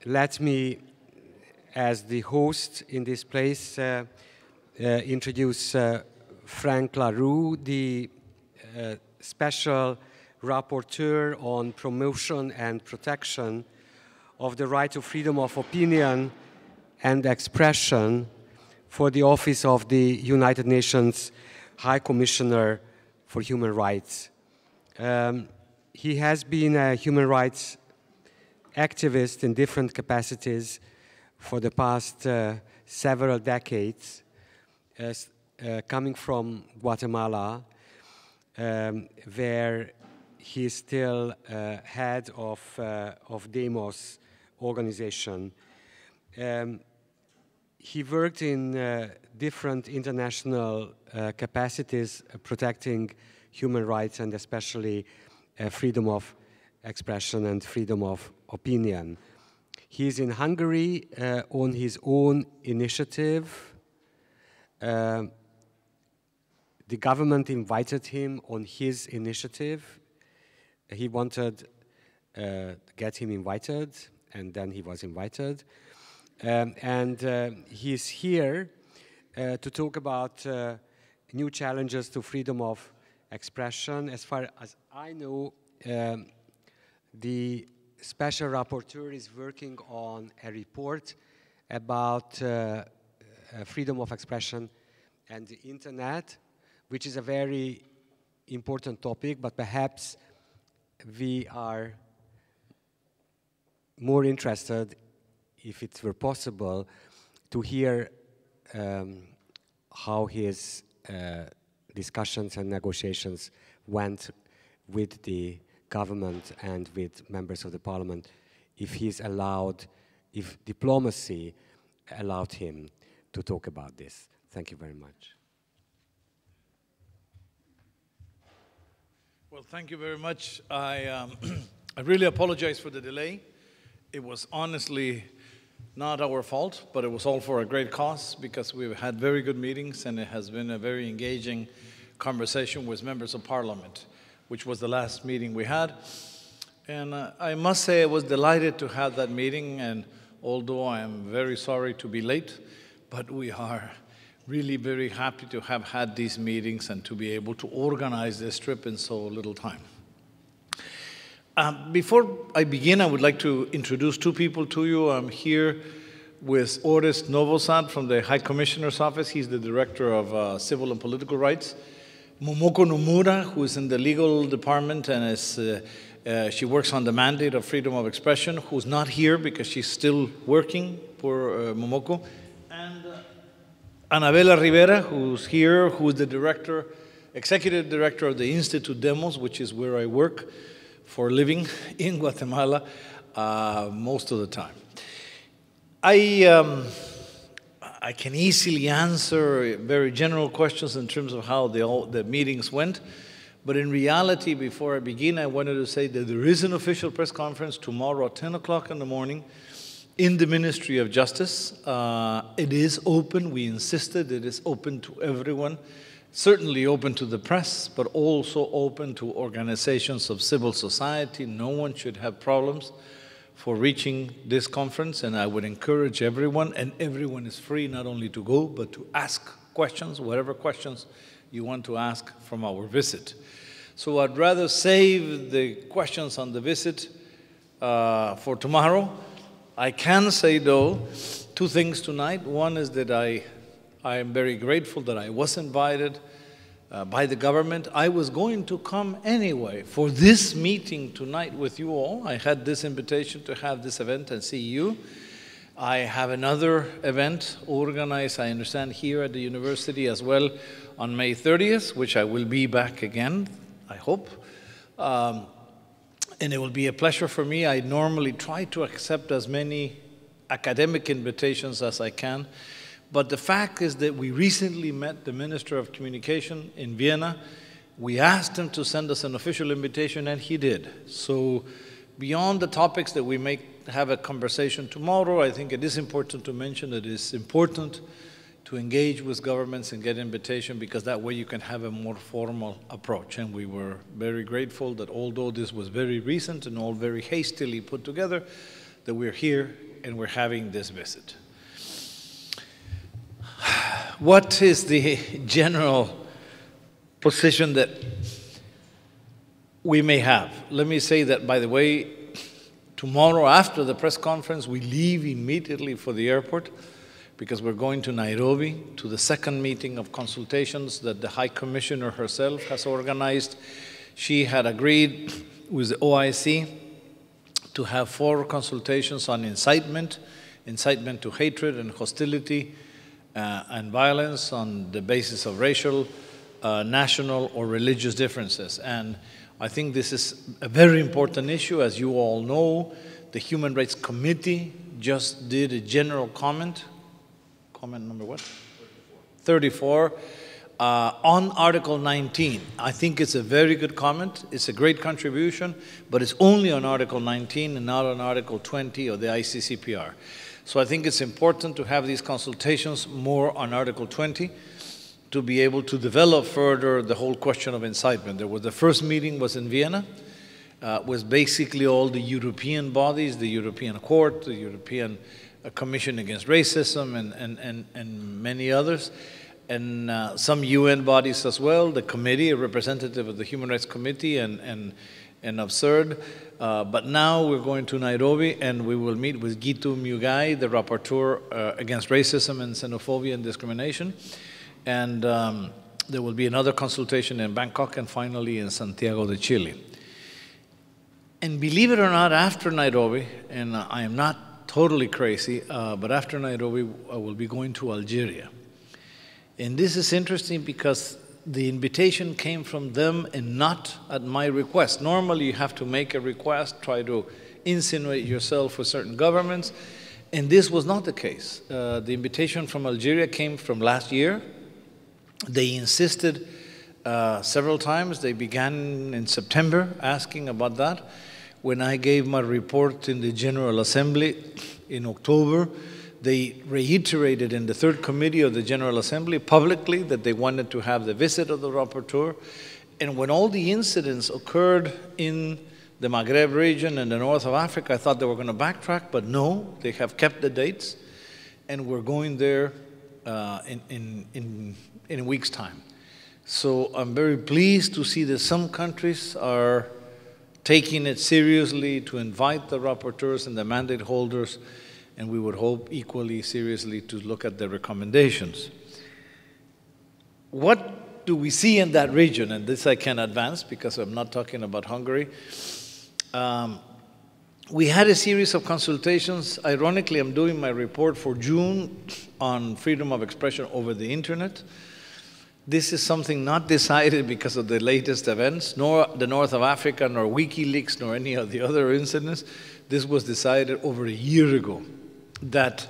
let me, as the host in this place, introduce Frank La Rue, the special rapporteur on promotion and protection of the right to freedom of opinion and expression for the office of the United Nations High Commissioner for Human Rights. He has been a human rights activist in different capacities for the past several decades, coming from Guatemala, where he is still head of Demos organization. He worked in different international capacities protecting human rights and especially freedom of expression and freedom of opinion. He is in Hungary on his own initiative. The government invited him on his initiative. He wanted to get him invited, and then he was invited. He's here to talk about new challenges to freedom of expression. As far as I know, the Special Rapporteur is working on a report about freedom of expression and the internet, which is a very important topic, but perhaps we are more interested, if it were possible, to hear how his discussions and negotiations went with the government and with members of the parliament, if he's allowed, if diplomacy allowed him to talk about this. Thank you very much. Well, thank you very much. I really apologize for the delay. It was honestly not our fault, but it was all for a great cause because we've had very good meetings and it has been a very engaging conversation with members of parliament, which was the last meeting we had. And I must say I was delighted to have that meeting, and although I am very sorry to be late, but we are really very happy to have had these meetings and to be able to organize this trip in so little time. Before I begin, I would like to introduce two people to you. I'm here with Orest Novosad from the High Commissioner's Office. He's the Director of Civil and Political Rights. Momoko Nomura, who is in the legal department and is, she works on the mandate of freedom of expression, who's not here because she's still working for Momoko. And Anabela Rivera, who's here, who is the director, executive director of the Institute Demos, which is where I work for a living in Guatemala most of the time. I can easily answer very general questions in terms of how the meetings went, but in reality, before I begin, I wanted to say that there is an official press conference tomorrow at 10 o'clock in the morning in the Ministry of Justice. It is open. We insisted it is open to everyone, certainly open to the press, but also open to organizations of civil society. No one should have problems for reaching this conference, and I would encourage everyone, and everyone is free not only to go, but to ask questions, whatever questions you want to ask from our visit. So I'd rather save the questions on the visit for tomorrow. I can say, though, two things tonight. One is that I am very grateful that I was invited by the government. I was going to come anyway for this meeting tonight with you all. I had this invitation to have this event at CEU. I have another event organized, I understand, here at the university as well on May 30th, which I will be back again, I hope. And it will be a pleasure for me. I normally try to accept as many academic invitations as I can. But the fact is that we recently met the Minister of Communication in Vienna. We asked him to send us an official invitation, and he did. So beyond the topics that we may have a conversation tomorrow, I think it is important to mention that it is important to engage with governments and get invitation, because that way you can have a more formal approach. And we were very grateful that although this was very recent and all very hastily put together, that we're here and we're having this visit. What is the general position that we may have? Let me say that, by the way, tomorrow after the press conference, we leave immediately for the airport because we're going to Nairobi to the second meeting of consultations that the High Commissioner herself has organized. She had agreed with the OIC to have 4 consultations on incitement to hatred and hostility, and violence on the basis of racial, national, or religious differences. And I think this is a very important issue. As you all know, the Human Rights Committee just did a general comment number what? 34, on Article 19. I think it's a very good comment. It's a great contribution, but it's only on Article 19 and not on Article 20 of the ICCPR. So I think it's important to have these consultations more on Article 20 to be able to develop further the whole question of incitement. The first meeting was in Vienna, was basically all the European bodies, the European Court, the European Commission Against Racism, and many others, and some UN bodies as well, the committee, a representative of the Human Rights Committee, and Absurd. But now we're going to Nairobi, and we will meet with Gitu Muigai, the rapporteur against racism and xenophobia and discrimination. And there will be another consultation in Bangkok and finally in Santiago de Chile. And believe it or not, after Nairobi, and I am not totally crazy, but after Nairobi, I will be going to Algeria. And this is interesting because the invitation came from them and not at my request. Normally, you have to make a request, try to insinuate yourself with certain governments, and this was not the case. The invitation from Algeria came from last year. They insisted several times. They began in September asking about that. When I gave my report in the General Assembly in October, they reiterated in the third committee of the General Assembly publicly that they wanted to have the visit of the rapporteur. And when all the incidents occurred in the Maghreb region and the north of Africa, I thought they were going to backtrack, but no, they have kept the dates, and we're going there in a week's time. So I'm very pleased to see that some countries are taking it seriously to invite the rapporteurs and the mandate holders, and we would hope equally seriously to look at the recommendations. What do we see in that region? And this I can advance because I'm not talking about Hungary. We had a series of consultations. Ironically, I'm doing my report for June on freedom of expression over the internet. This is something not decided because of the latest events, nor the North of Africa, nor WikiLeaks, nor any of the other incidents. This was decided over a year ago, that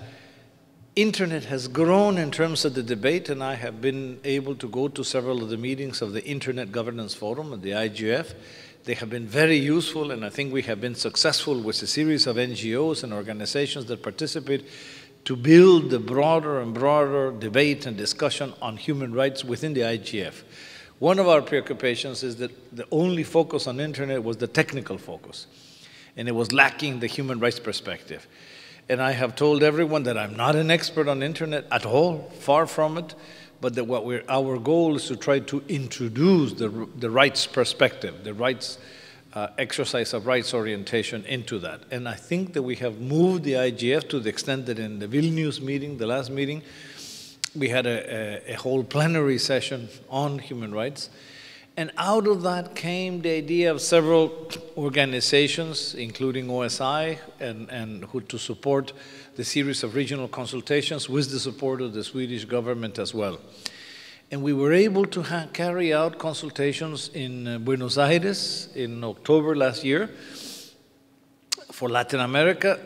internet has grown in terms of the debate, and I have been able to go to several of the meetings of the Internet Governance Forum at the IGF. They have been very useful, and I think we have been successful with a series of NGOs and organizations that participate to build the broader and broader debate and discussion on human rights within the IGF. One of our preoccupations is that the only focus on internet was the technical focus, and it was lacking the human rights perspective. And I have told everyone that I'm not an expert on internet at all, far from it, but that our goal is to try to introduce the rights perspective, the rights exercise of rights orientation into that. And I think that we have moved the IGF to the extent that in the Vilnius meeting, the last meeting, we had a whole plenary session on human rights. And out of that came the idea of several organizations, including OSI, and who to support the series of regional consultations with the support of the Swedish government as well. And we were able to carry out consultations in Buenos Aires in October last year for Latin America.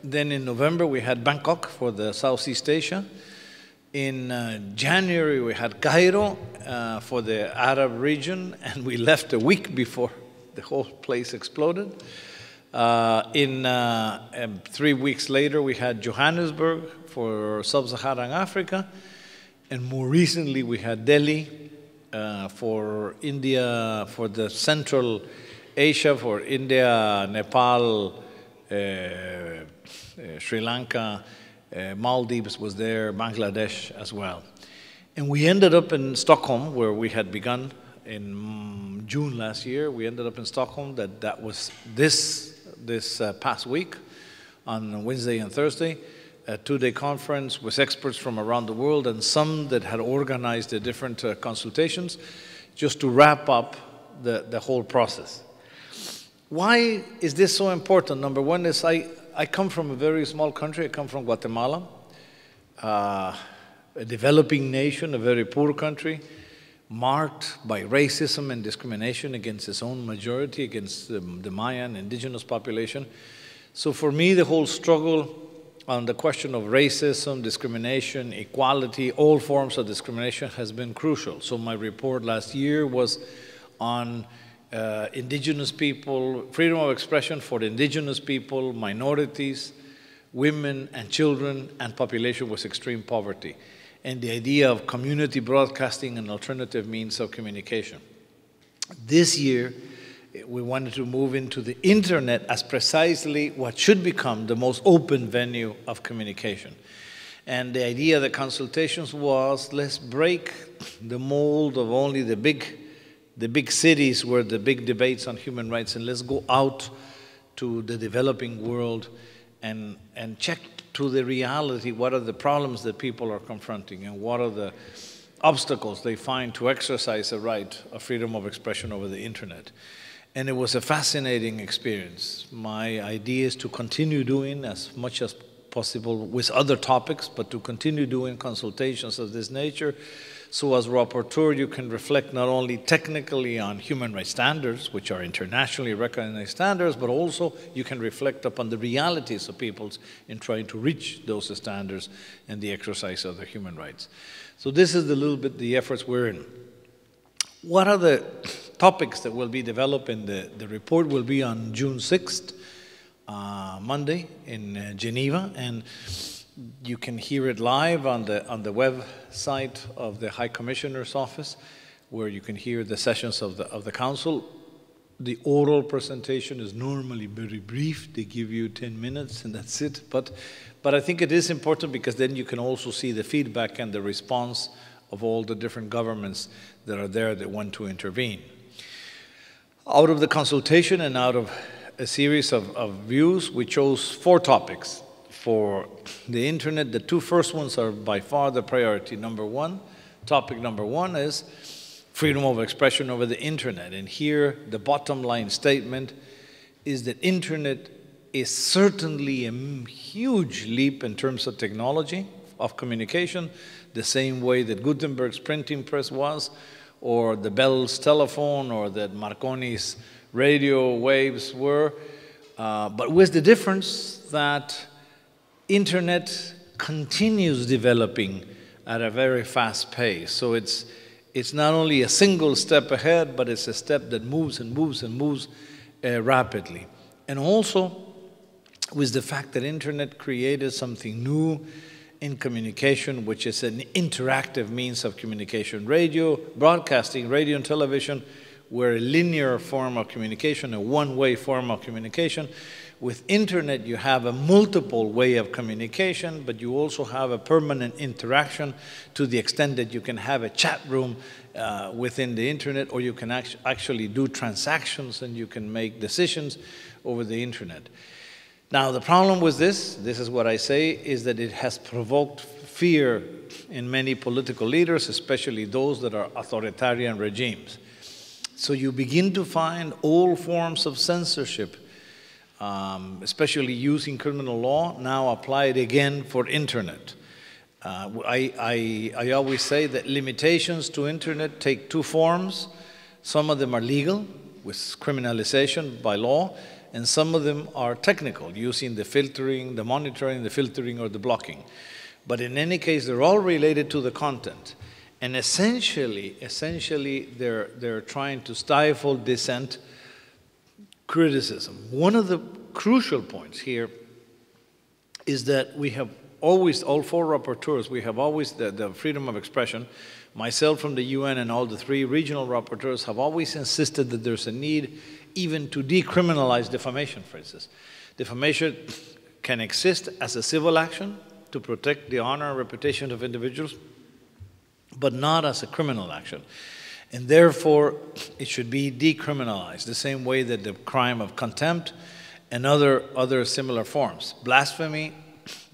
Then in November, we had Bangkok for the Southeast Asia. In January, we had Cairo for the Arab region, and we left a week before the whole place exploded. 3 weeks later, we had Johannesburg for Sub-Saharan Africa, and more recently, we had Delhi for India, for the Central Asia, for India, Nepal, Sri Lanka, Maldives was there, Bangladesh as well. And we ended up in Stockholm, where we had begun in June last year. We ended up in Stockholm. That was this past week on Wednesday and Thursday, a two-day conference with experts from around the world and some that had organized the different consultations just to wrap up the whole process. Why is this so important? Number one is I come from a very small country. I come from Guatemala, a developing nation, a very poor country, marked by racism and discrimination against its own majority, against the Mayan indigenous population. So for me, the whole struggle on the question of racism, discrimination, equality, all forms of discrimination has been crucial. So my report last year was on indigenous people, freedom of expression for the indigenous people, minorities, women and children, and population with extreme poverty, and the idea of community broadcasting and alternative means of communication. This year, we wanted to move into the internet as precisely what should become the most open venue of communication. And the idea of the consultations was, let's break the mold of only the big cities where the big debates on human rights, and let's go out to the developing world and check to the reality what are the problems that people are confronting and what are the obstacles they find to exercise a right of freedom of expression over the internet. And it was a fascinating experience. My idea is to continue doing as much as possible with other topics, but to continue doing consultations of this nature. So as rapporteur, you can reflect not only technically on human rights standards, which are internationally recognized standards, but also you can reflect upon the realities of peoples in trying to reach those standards and the exercise of their human rights. So this is a little bit the efforts we're in. What are the topics that will be developed in the report? Will be on June 6th, Monday in Geneva, and you can hear it live on the website of the High Commissioner's Office, where you can hear the sessions of the Council. The oral presentation is normally very brief. They give you 10 minutes and that's it. But I think it is important because then you can also see the feedback and the response of all the different governments that are there that want to intervene. Out of the consultation and out of a series of views, we chose 4 topics for the internet. The 2 first ones are by far the priority. Topic number one is freedom of expression over the internet. And here, the bottom line statement is that internet is certainly a huge leap in terms of technology, of communication, the same way that Gutenberg's printing press was, or the Bell's telephone, or that Marconi's radio waves were, but with the difference that internet continues developing at a very fast pace. So it's not only a single step ahead, but it's a step that moves and moves and moves rapidly. And also with the fact that internet created something new in communication, which is an interactive means of communication. Radio, broadcasting, radio and television were a linear form of communication, a one-way form of communication. With internet, you have a multiple way of communication, but you also have a permanent interaction to the extent that you can have a chat room within the internet, or you can actually do transactions and you can make decisions over the internet. Now, the problem with this is what I say, is that it has provoked fear in many political leaders, especially those that are authoritarian regimes. So you begin to find all forms of censorship, especially using criminal law, now applied again for internet. I always say that limitations to internet take 2 forms. Some of them are legal, with criminalization by law, and some of them are technical, using the filtering, the monitoring, the filtering, or the blocking. But in any case, they're all related to the content. And essentially, they're trying to stifle dissent, criticism. One of the crucial points here is that we have always, all 4 rapporteurs, we have always the freedom of expression. Myself from the UN and all the 3 regional rapporteurs have always insisted that there's a need even to decriminalize defamation, for instance. Defamation can exist as a civil action to protect the honor and reputation of individuals, but not as a criminal action. And therefore, it should be decriminalized, the same way that the crime of contempt and other similar forms. Blasphemy,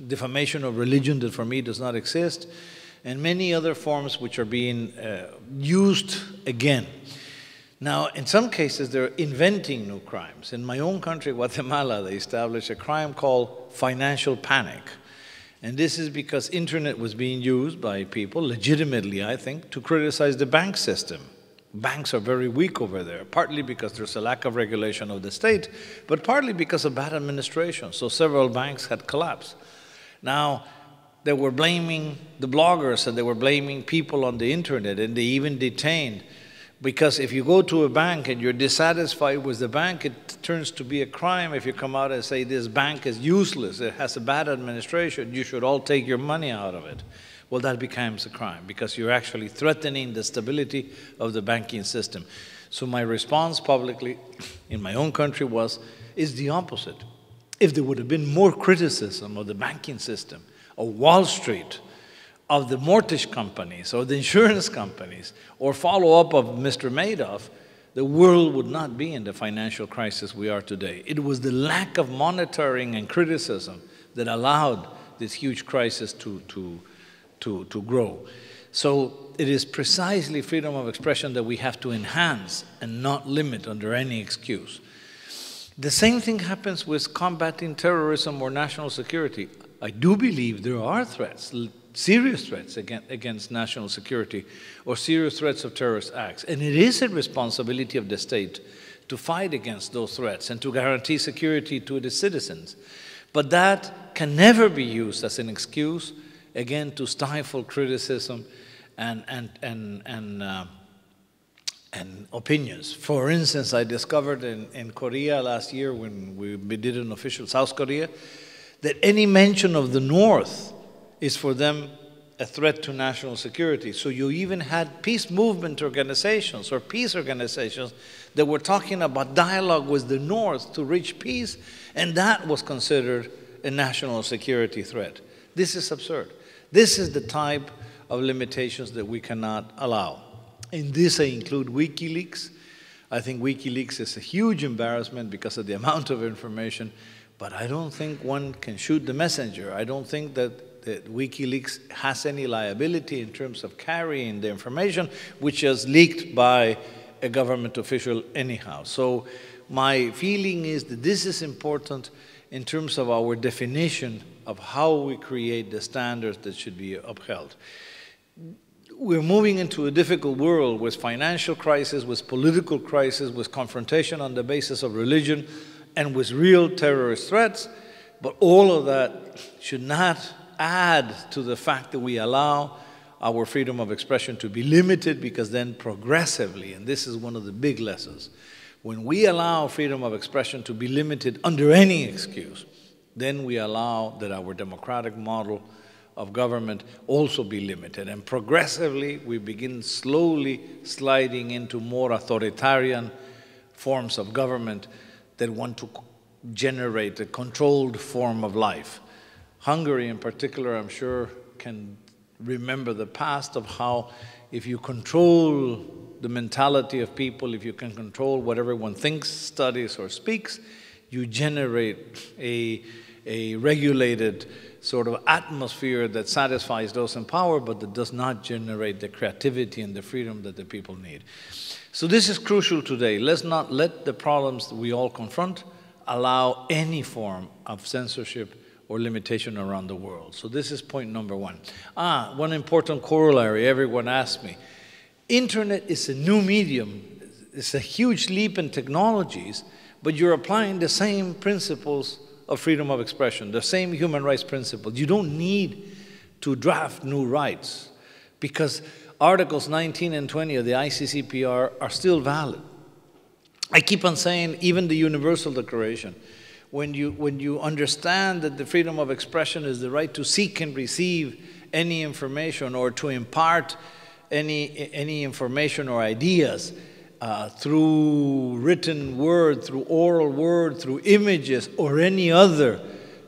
defamation of religion that for me does not exist, and many other forms which are being used again. Now, in some cases, they're inventing new crimes. In my own country, Guatemala, they established a crime called financial panic. And this is because internet was being used by people, legitimately, I think, to criticize the bank system. Banks are very weak over there, partly because there's a lack of regulation of the state, but partly because of bad administration. So several banks had collapsed. Now, they were blaming the bloggers and they were blaming people on the internet, and they even detained. Because if you go to a bank and you're dissatisfied with the bank, it turns to be a crime if you come out and say this bank is useless, it has a bad administration, you should all take your money out of it. Well, that becomes a crime because you're actually threatening the stability of the banking system. So my response publicly in my own country is the opposite. If there would have been more criticism of the banking system, of Wall Street, of the mortgage companies or the insurance companies, or follow-up of Mr. Madoff, the world would not be in the financial crisis we are today. It was the lack of monitoring and criticism that allowed this huge crisis to grow. So it is precisely freedom of expression that we have to enhance and not limit under any excuse. The same thing happens with combating terrorism or national security. I do believe there are threats, serious threats against national security or serious threats of terrorist acts. And it is a responsibility of the state to fight against those threats and to guarantee security to its citizens. But that can never be used as an excuse, again, to stifle criticism and opinions. For instance, I discovered in Korea last year when we did an official, South Korea, that any mention of the North is for them a threat to national security. So you even had peace movement organizations or peace organizations that were talking about dialogue with the North to reach peace, and that was considered a national security threat. This is absurd. This is the type of limitations that we cannot allow. In this, I include WikiLeaks. I think WikiLeaks is a huge embarrassment because of the amount of information, but I don't think one can shoot the messenger. I don't think that WikiLeaks has any liability in terms of carrying the information, which is leaked by a government official anyhow. So my feeling is that this is important in terms of our definition of how we create the standards that should be upheld. We're moving into a difficult world with financial crisis, with political crisis, with confrontation on the basis of religion, and with real terrorist threats, but all of that should not add to the fact that we allow our freedom of expression to be limited, because then progressively, and this is one of the big lessons, when we allow freedom of expression to be limited under any excuse, then we allow that our democratic model of government also be limited. And progressively, we begin slowly sliding into more authoritarian forms of government that want to generate a controlled form of life. Hungary in particular, I'm sure, can remember the past of how if you control the mentality of people, if you can control what everyone thinks, studies, or speaks, you generate a regulated sort of atmosphere that satisfies those in power, but that does not generate the creativity and the freedom that the people need. So this is crucial today. Let's not let the problems that we all confront allow any form of censorship or limitation around the world. So this is point number one. One important corollary everyone asks me. Internet is a new medium. It's a huge leap in technologies, but you're applying the same principles of freedom of expression, the same human rights principles. You don't need to draft new rights because Articles 19 and 20 of the ICCPR are still valid. I keep on saying even the Universal Declaration, when you understand that the freedom of expression is the right to seek and receive any information or to impart any information or ideas through written word, through oral word, through images, or any other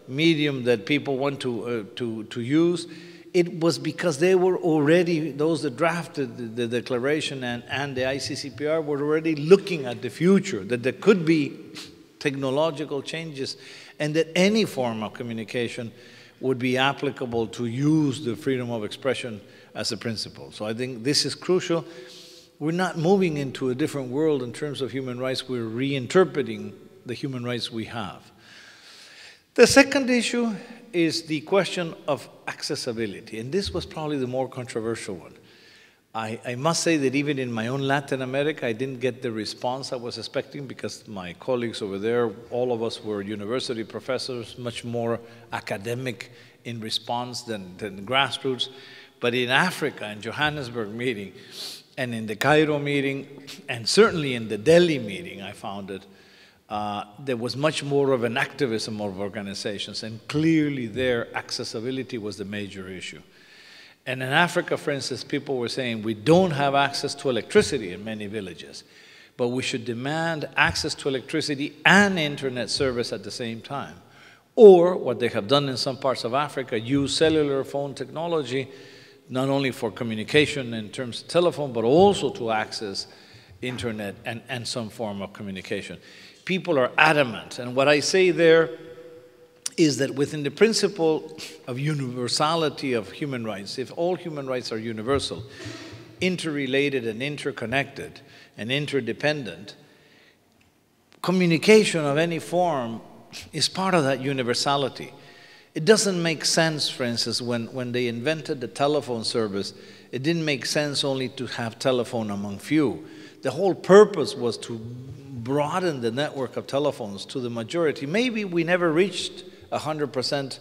medium that people want to use, it was because they were already, those that drafted the declaration and the ICCPR were already looking at the future, that there could be technological changes and that any form of communication would be applicable to use the freedom of expression as a principle. So I think this is crucial. We're not moving into a different world in terms of human rights. We're reinterpreting the human rights we have. The second issue is the question of accessibility, and this was probably the more controversial one. I must say that even in my own Latin America, I didn't get the response I was expecting because my colleagues over there, all of us were university professors, much more academic in response than grassroots. But in Africa, in Johannesburg meeting, and in the Cairo meeting, and certainly in the Delhi meeting, I found it, there was much more of an activism of organizations, and clearly their accessibility was the major issue. And in Africa, for instance, people were saying, we don't have access to electricity in many villages, but we should demand access to electricity and internet service at the same time. Or, what they have done in some parts of Africa, use cellular phone technology, not only for communication in terms of telephone, but also to access internet and some form of communication. People are adamant, and what I say there is that within the principle of universality of human rights, if all human rights are universal, interrelated and interconnected and interdependent, communication of any form is part of that universality. It doesn't make sense, for instance, when they invented the telephone service, it didn't make sense only to have telephone among few. The whole purpose was to broaden the network of telephones to the majority. Maybe we never reached 100%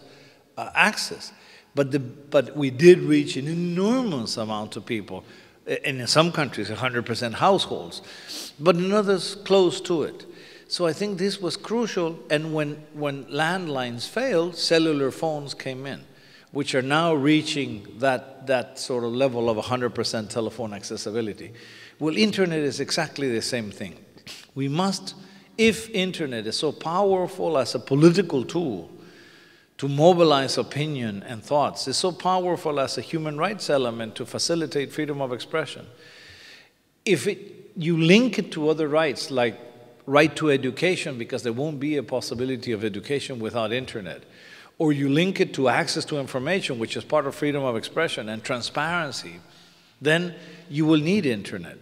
access, but we did reach an enormous amount of people, and in some countries 100% households, but in others close to it. So I think this was crucial, and when landlines failed, cellular phones came in, which are now reaching that sort of level of 100% telephone accessibility. Well, internet is exactly the same thing. We must, if internet is so powerful as a political tool to mobilize opinion and thoughts, is so powerful as a human rights element to facilitate freedom of expression, if you link it to other rights, like right to education, because there won't be a possibility of education without internet, or you link it to access to information, which is part of freedom of expression, and transparency, then you will need internet.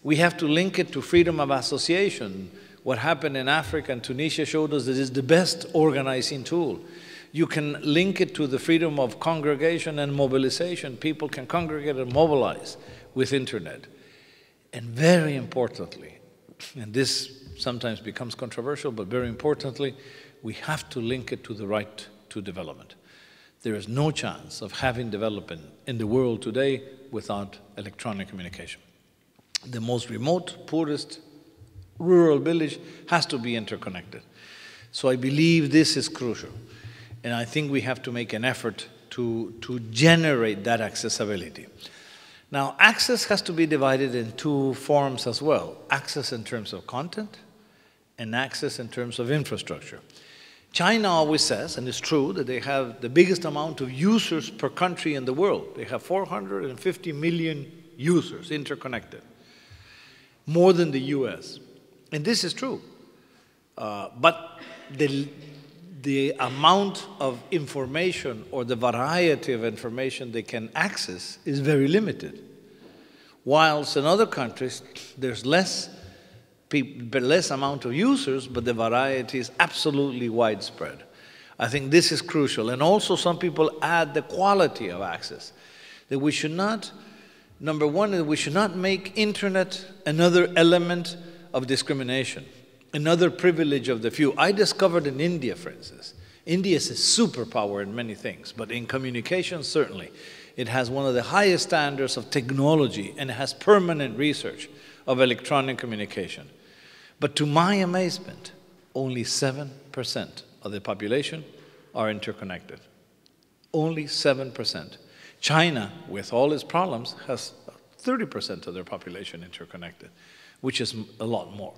We have to link it to freedom of association. What happened in Africa and Tunisia showed us that it's the best organizing tool. You can link it to the freedom of congregation and mobilization. People can congregate and mobilize with internet. And very importantly, and this sometimes becomes controversial, but very importantly, we have to link it to the right to development. There is no chance of having development in the world today without electronic communication. The most remote, poorest, rural village has to be interconnected. So I believe this is crucial. And I think we have to make an effort to generate that accessibility. Now, access has to be divided in two forms as well. Access in terms of content and access in terms of infrastructure. China always says, and it's true, that they have the biggest amount of users per country in the world. They have 450 million users interconnected, more than the US. And this is true. But the amount of information or the variety of information they can access is very limited. Whilst in other countries, there's less amount of users, but the variety is absolutely widespread. I think this is crucial. And also some people add the quality of access. That we should not, number one, that we should not make internet another element of discrimination, another privilege of the few. I discovered in India, for instance, India is a superpower in many things, but in communication, certainly. It has one of the highest standards of technology, and it has permanent research of electronic communication. But to my amazement, only 7% of the population are interconnected. Only 7%. China, with all its problems, has 30% of their population interconnected, which is a lot more.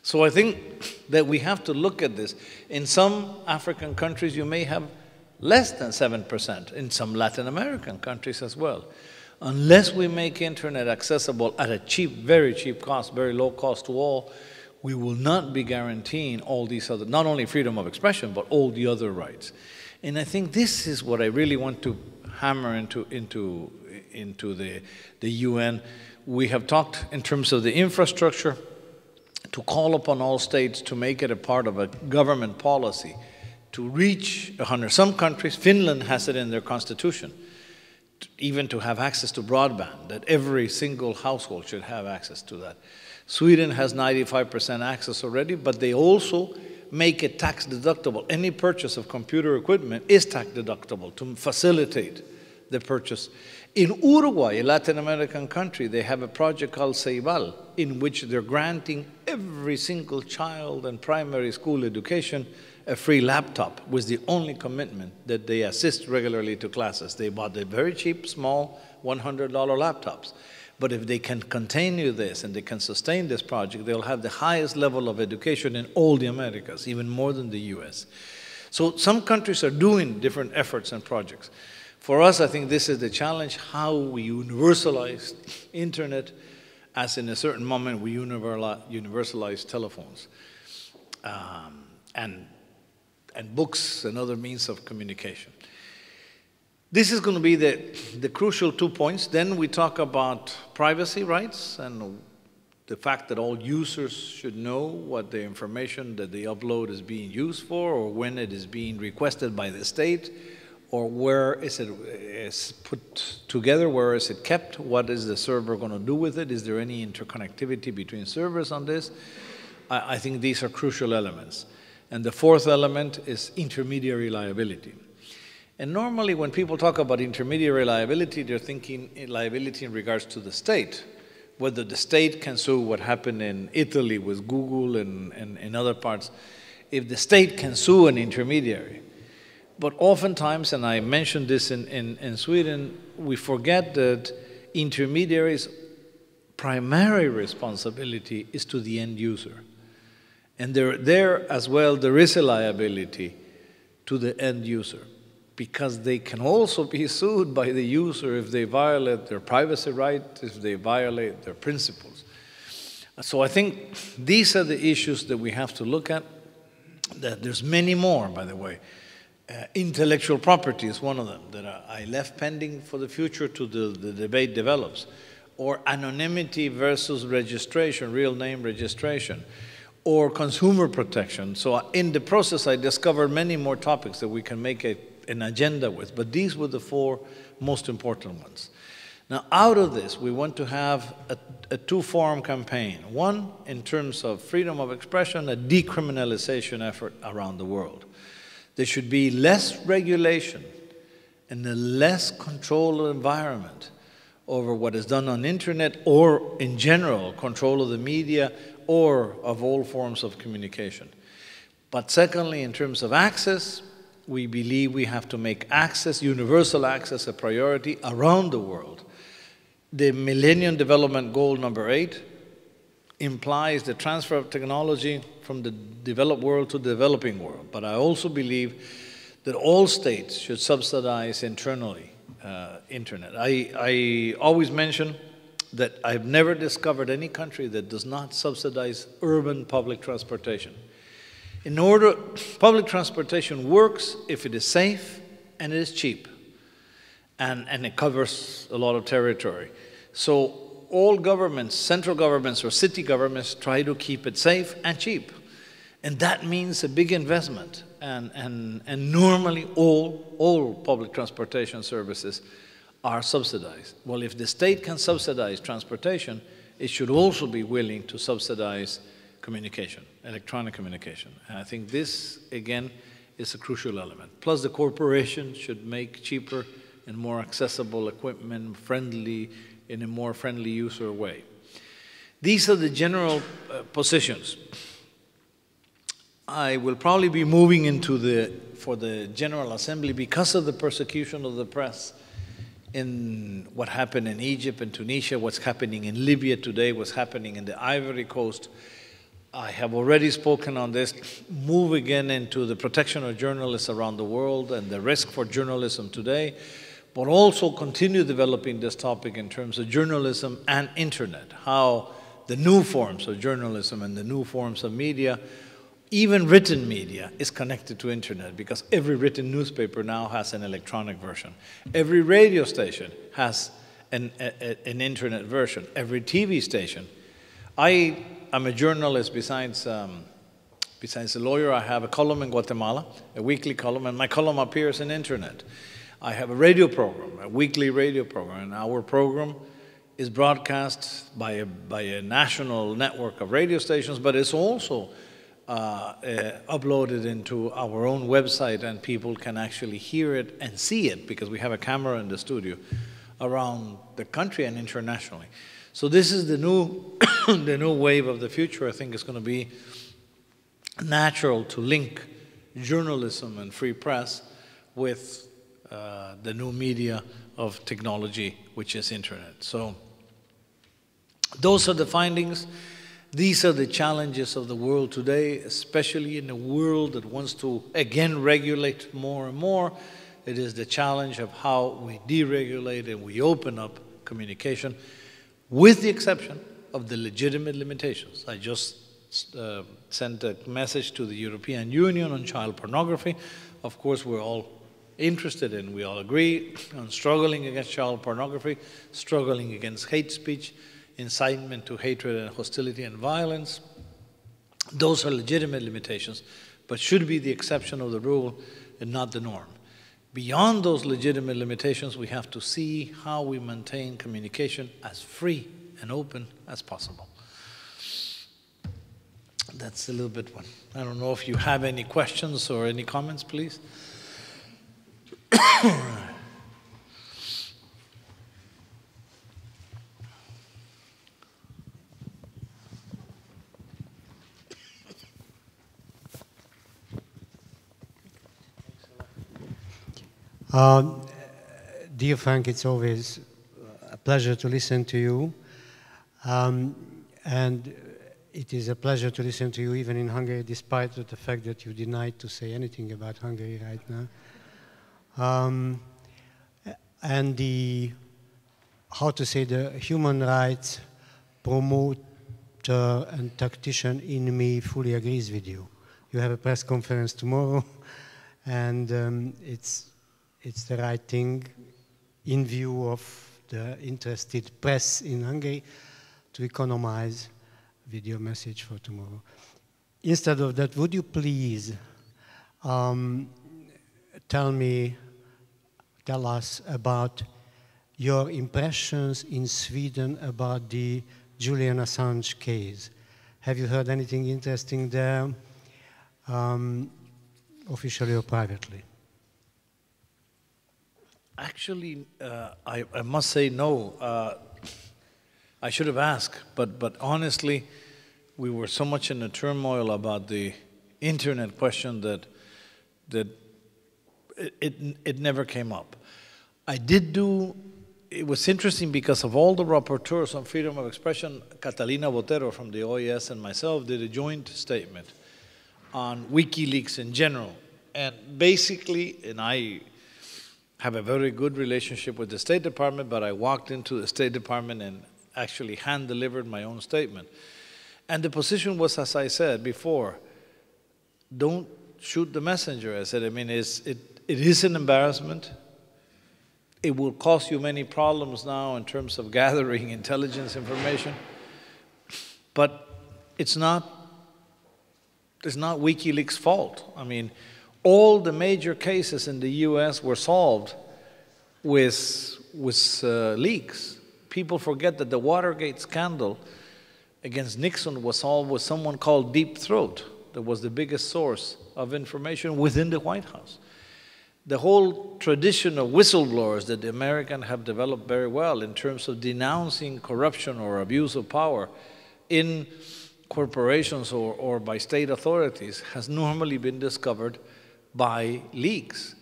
So I think that we have to look at this. In some African countries, you may have less than 7%, in some Latin American countries as well. Unless we make internet accessible at a cheap, very cheap cost, very low cost to all, we will not be guaranteeing all these other, not only freedom of expression, but all the other rights. And I think this is what I really want to hammer into the UN. We have talked in terms of the infrastructure, to call upon all states to make it a part of a government policy, to reach 100. Some countries, Finland has it in their constitution, even to have access to broadband, that every single household should have access to that. Sweden has 95% access already, but they also make it tax deductible. Any purchase of computer equipment is tax deductible to facilitate the purchase. In Uruguay, a Latin American country, they have a project called Ceibal, in which they're granting every single child in primary school education a free laptop, with the only commitment that they assist regularly to classes. They bought the very cheap, small, $100 laptops. But if they can continue this and they can sustain this project, they'll have the highest level of education in all the Americas, even more than the US. So some countries are doing different efforts and projects. For us, I think this is the challenge, how we universalize internet, as in a certain moment we universalize telephones and books and other means of communication. This is going to be the crucial 2 points. Then we talk about privacy rights and the fact that all users should know what the information that they upload is being used for, or when it is being requested by the state, or where is it put together, where is it kept, what is the server going to do with it, is there any interconnectivity between servers on this? I think these are crucial elements. And the fourth element is intermediary liability. And normally when people talk about intermediary liability, they're thinking liability in regards to the state, whether the state can sue, what happened in Italy with Google and in other parts, if the state can sue an intermediary. But oftentimes, and I mentioned this in Sweden, we forget that intermediaries' primary responsibility is to the end user. And there as well, there is a liability to the end user, because they can also be sued by the user if they violate their privacy right, if they violate their principles. So I think these are the issues that we have to look at. There's many more, by the way. Intellectual property is one of them that I left pending for the future to the debate develops. Or anonymity versus registration, real name registration. Or consumer protection. So in the process, I discovered many more topics that we can make an agenda with, but these were the 4 most important ones. Now, out of this, we want to have a 2-form campaign. One, in terms of freedom of expression, a decriminalization effort around the world. There should be less regulation and a less controlled environment over what is done on internet, or in general, control of the media, or of all forms of communication. But secondly, in terms of access, we believe we have to make access, universal access, a priority around the world. The Millennium Development Goal number 8 implies the transfer of technology from the developed world to the developing world. But I also believe that all states should subsidize internally internet. I always mention that I've never discovered any country that does not subsidize urban public transportation. Public transportation works if it is safe and it is cheap, and it covers a lot of territory. So all governments, central governments or city governments, try to keep it safe and cheap. And that means a big investment. And normally all public transportation services are subsidized. Well, if the state can subsidize transportation, it should also be willing to subsidize communication, electronic communication. And I think this, again, is a crucial element. Plus, the corporation should make cheaper and more accessible equipment, friendly, in a more friendly user way. These are the general positions. I will probably be moving into for the General Assembly, because of the persecution of the press, in what happened in Egypt and Tunisia, what's happening in Libya today, what's happening in the Ivory Coast. I have already spoken on this, move again into the protection of journalists around the world and the risk for journalism today, but also continue developing this topic in terms of journalism and internet, how the new forms of journalism and the new forms of media, even written media, is connected to internet, because every written newspaper now has an electronic version. Every radio station has an internet version. Every TV station. I'm a journalist. Besides a lawyer, I have a column in Guatemala, a weekly column, and my column appears in internet. I have a radio program, a weekly radio program, and our program is broadcast by a national network of radio stations, but it's also uploaded into our own website, and people can actually hear it and see it, because we have a camera in the studio around the country and internationally. So this is the new, the new wave of the future. I think it's going to be natural to link journalism and free press with the new media of technology, which is internet. So those are the findings. These are the challenges of the world today, especially in a world that wants to, again, regulate more and more. It is the challenge of how we deregulate and we open up communication, with the exception of the legitimate limitations. I just sent a message to the European Union on child pornography. Of course, we're all interested and we all agree on struggling against child pornography, struggling against hate speech, incitement to hatred and hostility and violence. Those are legitimate limitations, but should be the exception of the rule and not the norm. Beyond those legitimate limitations, we have to see how we maintain communication as free and open as possible. That's a little bit one. I don't know if you have any questions or any comments, please. Dear Frank, it's always a pleasure to listen to you. And it is a pleasure to listen to you even in Hungary, despite the fact that you denied to say anything about Hungary right now. And the, how to say, the human rights promoter and tactician in me fully agrees with you. You have a press conference tomorrow, and it's the right thing in view of the interested press in Hungary to economize with your message for tomorrow. Instead of that, would you please tell us about your impressions in Sweden about the Julian Assange case? Have you heard anything interesting there, officially or privately? Actually, I must say no. I should have asked, but honestly, we were so much in a turmoil about the internet question that it never came up. I did do, it was interesting because of all the rapporteurs on freedom of expression, Catalina Botero from the OAS and myself did a joint statement on WikiLeaks in general. And basically, and I have a very good relationship with the State Department, but I walked into the State Department and actually hand-delivered my own statement. And the position was, as I said before, don't shoot the messenger. I said, I mean, it is an embarrassment. It will cause you many problems now in terms of gathering intelligence information. But it's not WikiLeaks' fault. I mean, all the major cases in the US were solved with leaks. People forget that the Watergate scandal against Nixon was solved with someone called Deep Throat, that was the biggest source of information within the White House. The whole tradition of whistleblowers that the Americans have developed very well in terms of denouncing corruption or abuse of power in corporations or by state authorities has normally been discovered by leaks.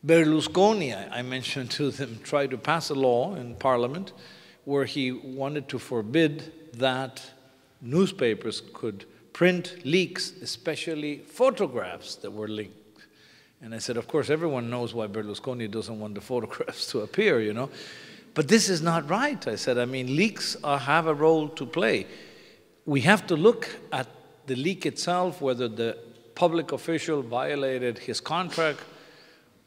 Berlusconi, I mentioned to them, tried to pass a law in Parliament where he wanted to forbid that newspapers could print leaks, especially photographs that were leaked. And I said, of course, everyone knows why Berlusconi doesn't want the photographs to appear, you know. But this is not right, I said. I mean, leaks have a role to play. We have to look at the leak itself, whether the public official violated his contract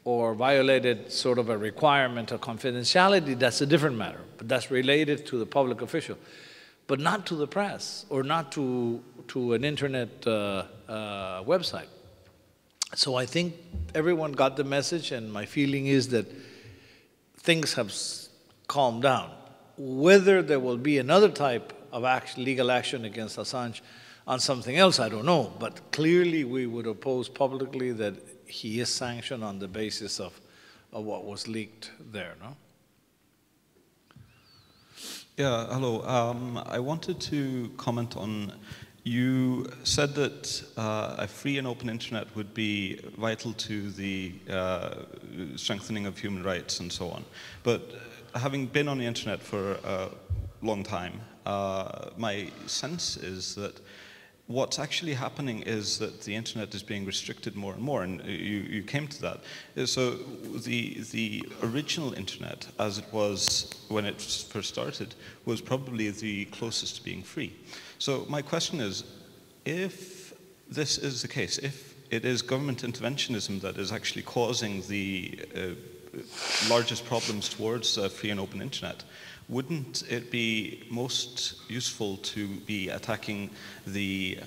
or violated sort of a requirement of confidentiality. That's a different matter, but that's related to the public official, but not to the press or not to an internet website. So I think everyone got the message, and my feeling is that things have calmed down. Whether there will be another type of legal action against Assange on something else, I don't know, but clearly we would oppose publicly that he is sanctioned on the basis of what was leaked there, no? Yeah, hello. I wanted to comment on, you said that a free and open internet would be vital to the strengthening of human rights and so on. But having been on the internet for a long time, my sense is that what's actually happening is that the internet is being restricted more and more, and you came to that. So the original internet, as it was when it first started, was probably the closest to being free. So my question is, if this is the case, if it is government interventionism that is actually causing the largest problems towards a free and open internet, wouldn't it be most useful to be attacking the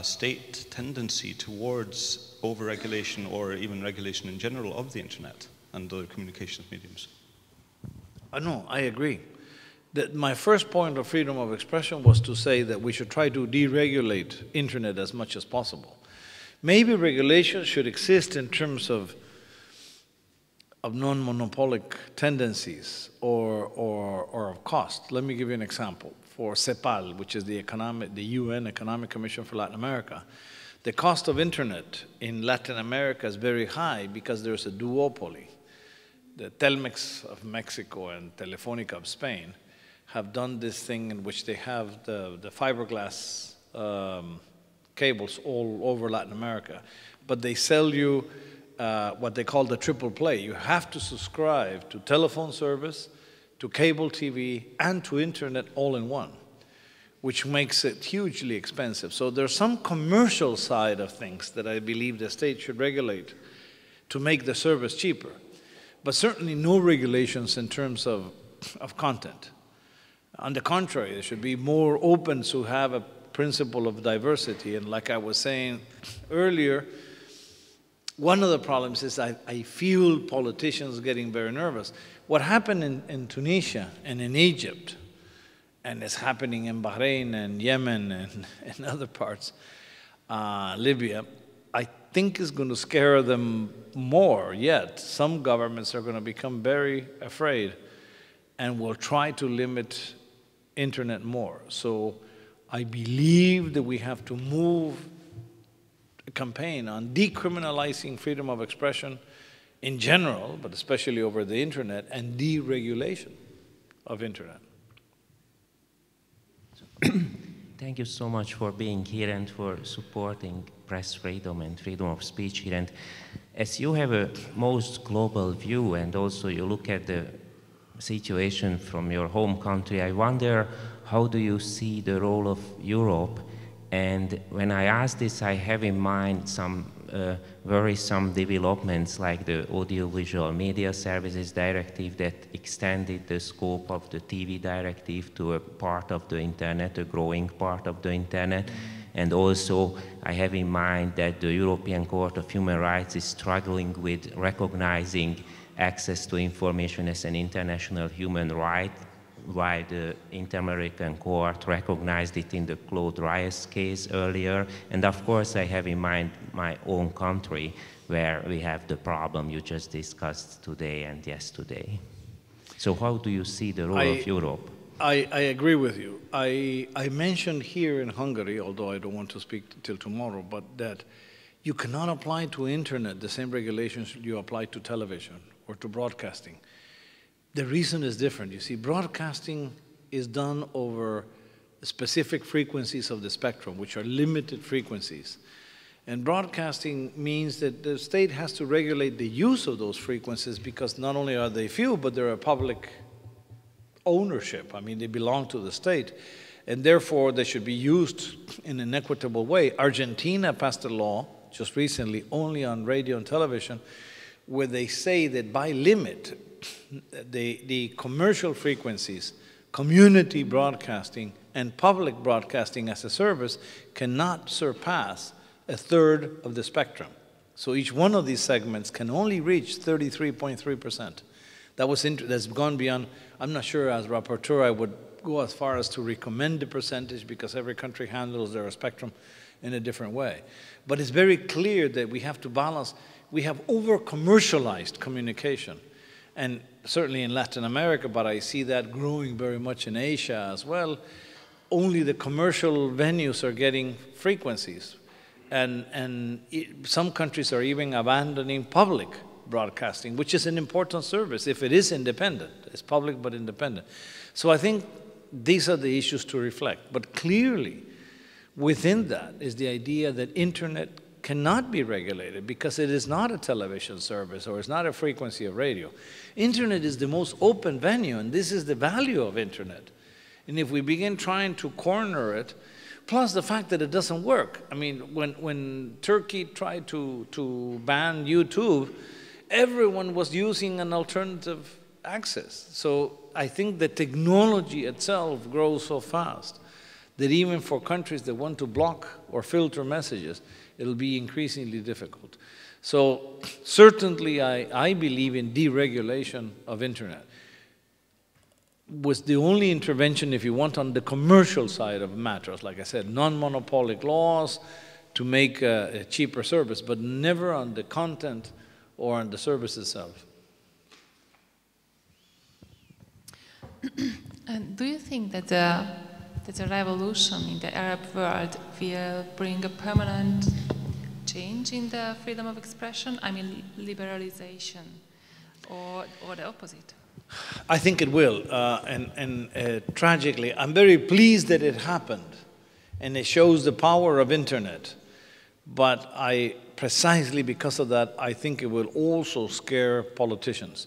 state tendency towards over-regulation or even regulation in general of the internet and other communications mediums? No, I agree. My first point of freedom of expression was to say that we should try to deregulate internet as much as possible. Maybe regulation should exist in terms of non-monopolic tendencies or of cost. Let me give you an example. For CEPAL, which is the UN Economic Commission for Latin America, the cost of internet in Latin America is very high because there's a duopoly. The Telmex of Mexico and Telefónica of Spain have done this thing in which they have the fiberglass cables all over Latin America, but they sell you what they call the triple play. You have to subscribe to telephone service, to cable TV, and to internet all in one, which makes it hugely expensive. So there's some commercial side of things that I believe the state should regulate to make the service cheaper, but certainly no regulations in terms of content. On the contrary, there should be more open to have a principle of diversity. And like I was saying earlier, one of the problems is I feel politicians getting very nervous. What happened in Tunisia and in Egypt, and it's happening in Bahrain and Yemen and other parts, Libya, I think is going to scare them more yet. Some governments are going to become very afraid and will try to limit internet more. So I believe that we have to move a campaign on decriminalizing freedom of expression in general, but especially over the internet, and deregulation of internet. Thank you so much for being here and for supporting press freedom and freedom of speech here. And as you have a most global view and also you look at the situation from your home country, I wonder, how do you see the role of Europe? And when I ask this, I have in mind some worrisome developments like the Audiovisual Media Services Directive that extended the scope of the TV directive to a part of the internet, a growing part of the internet. And also, I have in mind that the European Court of Human Rights is struggling with recognizing access to information as an international human right, while the Inter-American Court recognized it in the Claude Reyes case earlier. And of course, I have in mind my own country, where we have the problem you just discussed today and yesterday. So how do you see the role of Europe? I agree with you. I mentioned here in Hungary, although I don't want to speak till tomorrow, but that you cannot apply to internet the same regulations you apply to television or to broadcasting. The reason is different. You see, broadcasting is done over specific frequencies of the spectrum, which are limited frequencies. And broadcasting means that the state has to regulate the use of those frequencies, because not only are they few, but they're a public ownership. I mean, they belong to the state, and therefore they should be used in an equitable way. Argentina passed a law just recently, only on radio and television, where they say that by limit, the commercial frequencies, community broadcasting, and public broadcasting as a service cannot surpass a third of the spectrum. So each one of these segments can only reach 33.3%. That's gone beyond. I'm not sure as rapporteur I would go as far as to recommend the percentage, because every country handles their spectrum in a different way. But it's very clear that we have to balance. We have over-commercialized communication, and certainly in Latin America, but I see that growing very much in Asia as well. Only the commercial venues are getting frequencies. And some countries are even abandoning public broadcasting, which is an important service if it is independent. It's public but independent. So I think these are the issues to reflect. But clearly, within that is the idea that internet cannot be regulated, because it is not a television service or it's not a frequency of radio. Internet is the most open venue, and this is the value of internet. And if we begin trying to corner it, plus the fact that it doesn't work. I mean, when Turkey tried to ban YouTube, everyone was using an alternative access. So I think the technology itself grows so fast that even for countries that want to block or filter messages, it'll be increasingly difficult. So certainly I believe in deregulation of internet. Was the only intervention, if you want, on the commercial side of matters, like I said, non-monopolic laws to make a cheaper service, but never on the content or on the service itself. And do you think that the revolution in the Arab world will bring a permanent change in the freedom of expression? I mean, liberalization, or the opposite? I think it will, and tragically, I'm very pleased that it happened, and it shows the power of internet. But precisely because of that, I think it will also scare politicians.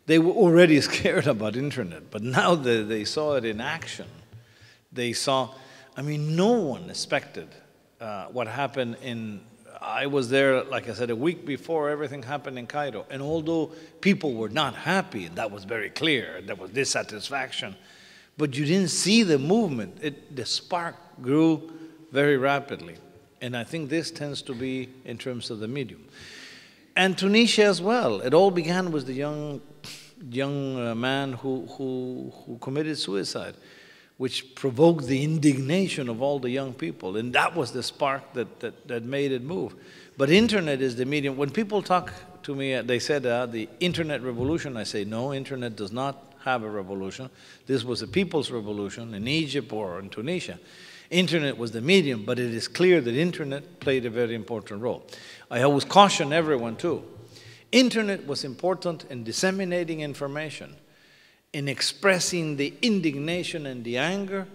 They were already scared about internet, but now that they saw it in action, they saw, I mean, no one expected what happened I was there, like I said, a week before everything happened in Cairo. And although people were not happy, and that was very clear, there was dissatisfaction, but you didn't see the movement. The spark grew very rapidly. And I think this tends to be in terms of the medium. And Tunisia as well. It all began with the young man who committed suicide, which provoked the indignation of all the young people. And that was the spark that made it move. But internet is the medium. When people talk to me, they said the internet revolution. I say, no, internet does not have a revolution. This was a people's revolution in Egypt or in Tunisia. Internet was the medium, but it is clear that internet played a very important role. I always caution everyone too. Internet was important in disseminating information, in expressing the indignation and the anger,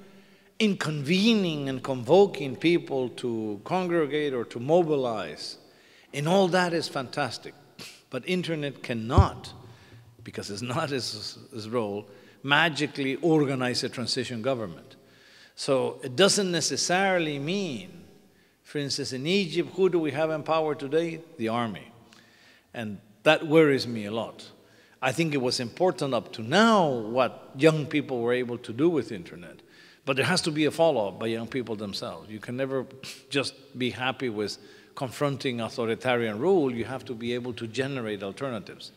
in convening and convoking people to congregate or to mobilize. And all that is fantastic. But internet cannot, because it's not its role, magically organize a transition government. So it doesn't necessarily mean, for instance, in Egypt, who do we have in power today? The army. And that worries me a lot. I think it was important up to now what young people were able to do with internet. But there has to be a follow-up by young people themselves. You can never just be happy with confronting authoritarian rule. You have to be able to generate alternatives.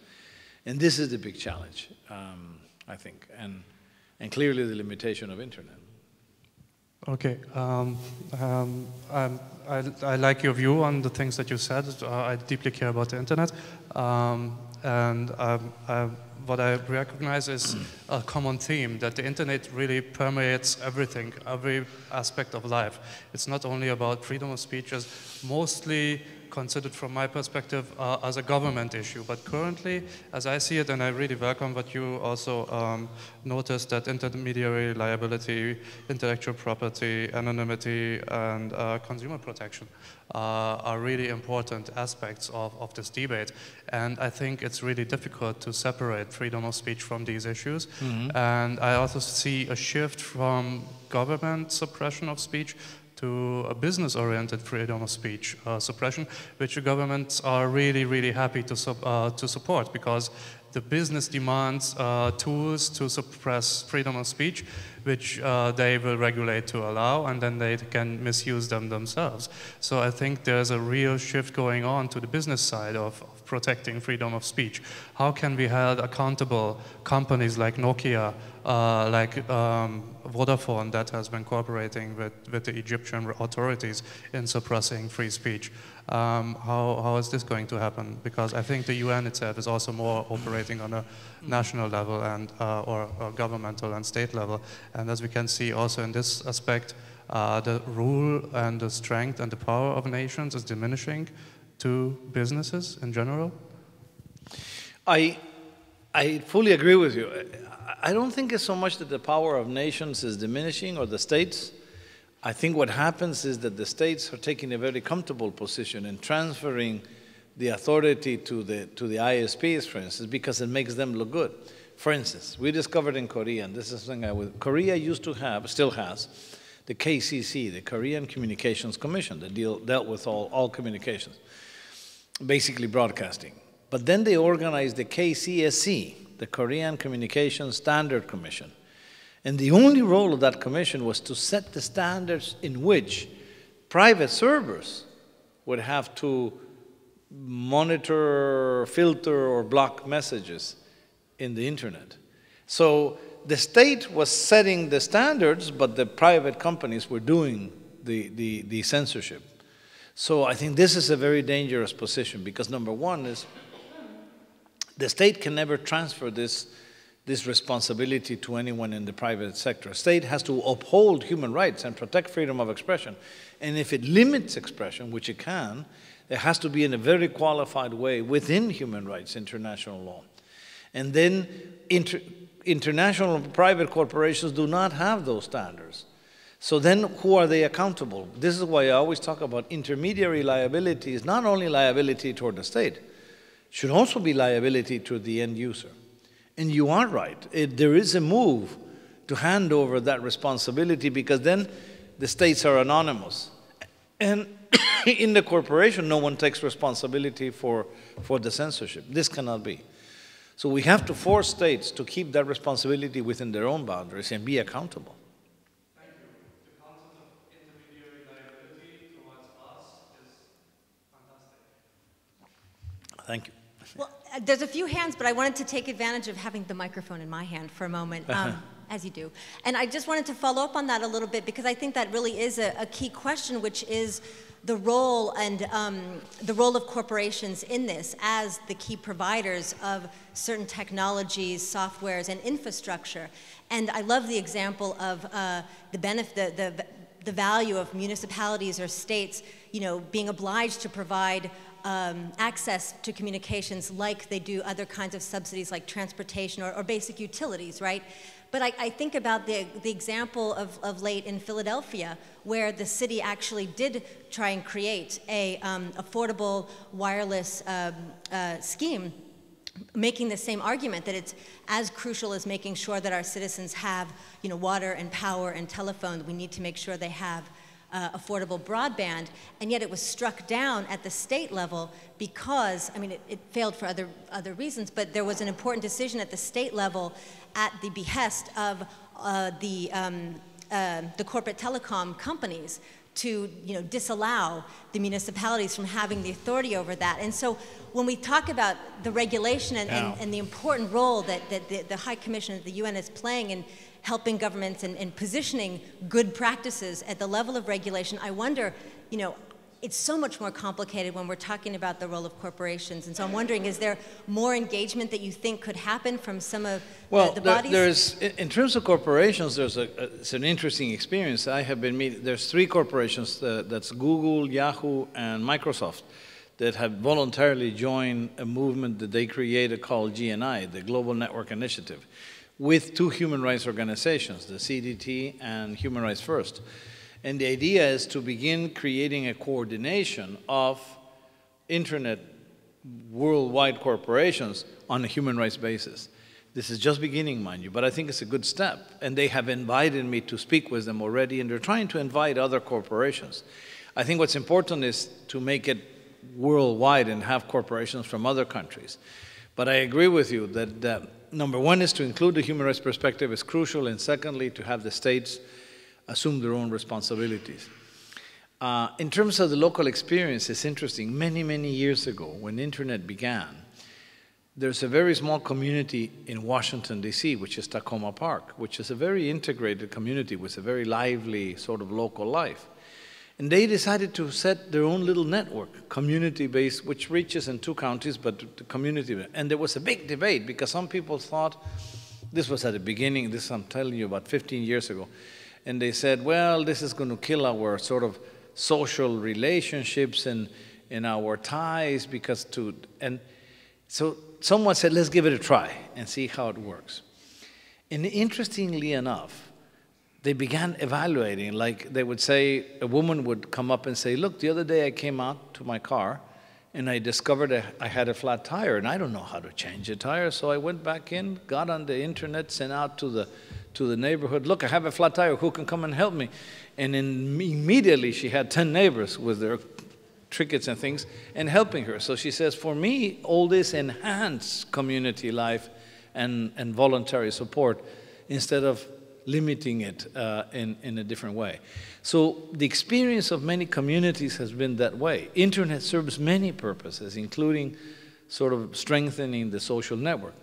And this is the big challenge, I think, and clearly the limitation of internet. Okay, I like your view on the things that you said. I deeply care about the internet. What I recognize is a common theme, that the internet really permeates everything, every aspect of life. It's not only about freedom of speech, it's mostly considered from my perspective as a government issue. But currently, as I see it, and I really welcome what you also noticed, that intermediary liability, intellectual property, anonymity, and consumer protection are really important aspects of this debate. And I think it's really difficult to separate freedom of speech from these issues. Mm-hmm. And I also see a shift from government suppression of speech to a business-oriented freedom of speech suppression, which the governments are really, really happy to support, because the business demands tools to suppress freedom of speech, which they will regulate to allow, and then they can misuse them themselves. So I think there's a real shift going on to the business side of protecting freedom of speech. How can we hold accountable companies like Nokia, like Vodafone, that has been cooperating with the Egyptian authorities in suppressing free speech? How is this going to happen? Because I think the UN itself is also more operating on a national level and or governmental and state level. And as we can see also in this aspect, the rule and the strength and the power of nations is diminishing to businesses in general. I fully agree with you. I don't think it's so much that the power of nations is diminishing or the states. I think what happens is that the states are taking a very comfortable position in transferring the authority to the ISPs, for instance, because it makes them look good. For instance, we discovered in Korea, and this is something Korea used to have, still has, the KCC, the Korean Communications Commission, that dealt with all communications, basically broadcasting. But then they organized the KCSC, the Korean Communications Standard Commission. And the only role of that commission was to set the standards in which private servers would have to monitor, filter, or block messages in the internet. So the state was setting the standards, but the private companies were doing the censorship. So I think this is a very dangerous position, because number one is the state can never transfer this responsibility to anyone in the private sector. State has to uphold human rights and protect freedom of expression. And if it limits expression, which it can, it has to be in a very qualified way within human rights, international law. And then international private corporations do not have those standards. So then who are they accountable? This is why I always talk about intermediary liability is not only liability toward the state, should also be liability to the end user. And you are right. There is a move to hand over that responsibility, because then the states are anonymous. And in the corporation, no one takes responsibility for the censorship. This cannot be. So we have to force states to keep that responsibility within their own boundaries and be accountable. Thank you. The concept of intermediary liability towards us is fantastic. Thank you. Well, there's a few hands, but I wanted to take advantage of having the microphone in my hand for a moment, as you do. And I just wanted to follow up on that a little bit, because I think that really is a key question, which is the role and the role of corporations in this as the key providers of certain technologies, softwares, and infrastructure. And I love the example of the value of municipalities or states, being obliged to provide access to communications like they do other kinds of subsidies like transportation or basic utilities, right? But I think about the example of late in Philadelphia, where the city actually did try and create a affordable wireless scheme, making the same argument that it's as crucial as making sure that our citizens have, water and power and telephone. We need to make sure they have affordable broadband, and yet it was struck down at the state level because, it failed for other reasons, but there was an important decision at the state level at the behest of the corporate telecom companies to disallow the municipalities from having the authority over that. And so when we talk about the regulation and the important role that the High Commission of the UN is playing in helping governments and positioning good practices at the level of regulation, I wonder, it's so much more complicated when we're talking about the role of corporations. And so I'm wondering, is there more engagement that you think could happen from some of the bodies? In terms of corporations, it's an interesting experience. I have been meeting, there's 3 corporations, that's Google, Yahoo, and Microsoft. that have voluntarily joined a movement that they created called GNI, the Global Network Initiative, with two human rights organizations, the CDT and Human Rights First. And the idea is to begin creating a coordination of internet worldwide corporations on a human rights basis. This is just beginning, mind you, but I think it's a good step. And they have invited me to speak with them already, and they're trying to invite other corporations. I think what's important is to make it worldwide and have corporations from other countries. But I agree with you that number one is to include the human rights perspective is crucial, and secondly, to have the states assume their own responsibilities. In terms of the local experience, it's interesting. Many, many years ago, when the internet began, there's a very small community in Washington, D.C., which is Tacoma Park, which is a very integrated community with a very lively sort of local life. And they decided to set their own little network, community-based, which reaches in 2 counties, but the community. And there was a big debate because some people thought, this was at the beginning, this I'm telling you about 15 years ago, and they said, well, this is going to kill our sort of social relationships and our ties because and so someone said, let's give it a try and see how it works. And interestingly enough, they began evaluating, like they would say, a woman would come up and say, look, the other day I came out to my car and I discovered I had a flat tire and I don't know how to change a tire. So I went back in, got on the internet, sent out to the neighborhood, look, I have a flat tire, who can come and help me? And immediately she had 10 neighbors with their trinkets and things and helping her. So she says, for me, all this enhanced community life and voluntary support instead of limiting it in a different way. So the experience of many communities has been that way. Internet serves many purposes, including sort of strengthening the social network.